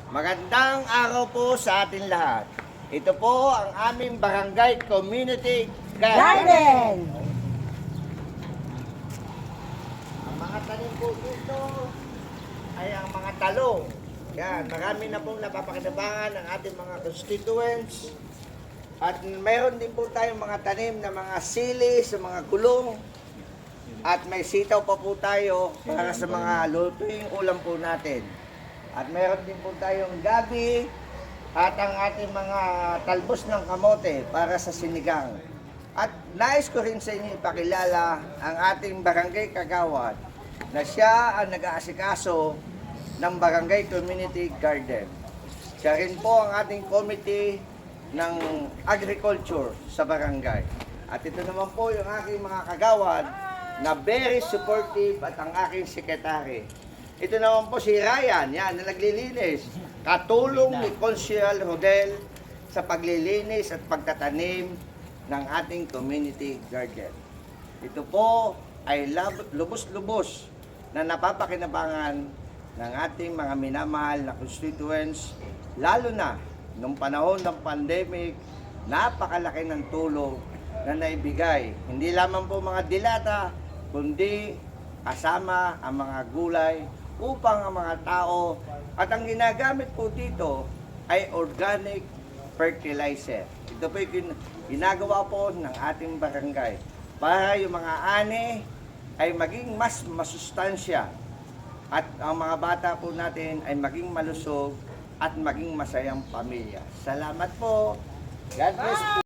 Magandang araw po sa atin lahat. Ito po ang aming Barangay Community Garden. Garden! Ang mga tanim po dito ay ang mga talong. Yan, marami na pong napapakinabangan ng ating mga constituents. At mayroon din po tayong mga tanim na mga sili sa mga gulong. At may sitaw pa po tayo para sa mga lutuing ulam po natin. At mayroon din po tayong gabi at ang ating mga talbos ng kamote para sa sinigang. At nais ko rin sa inyo ipakilala ang ating Barangay Kagawad na siya ang nag-aasikaso ng Barangay Community Garden. Siya rin po ang ating committee ng agriculture sa barangay. At ito naman po yung aking mga kagawad na very supportive at ang aking sekretary. Ito naman po si Ryan, yan, na naglilinis. Katulong ni Consial Rodel sa paglilinis at pagtatanim ng ating community garden. Ito po ay lubos-lubos na napapakinabangan ng ating mga minamahal na constituents, lalo na nung panahon ng pandemic, napakalaki ng tulong na naibigay. Hindi lamang po mga dilata, kundi kasama ang mga gulay upang ang mga tao at ang ginagamit po dito ay organic fertilizer. Ito po yung ginagawa po ng ating barangay para yung mga ani ay maging mas masustansya at ang mga bata po natin ay maging malusog at maging masayang pamilya. Salamat po. God bless po.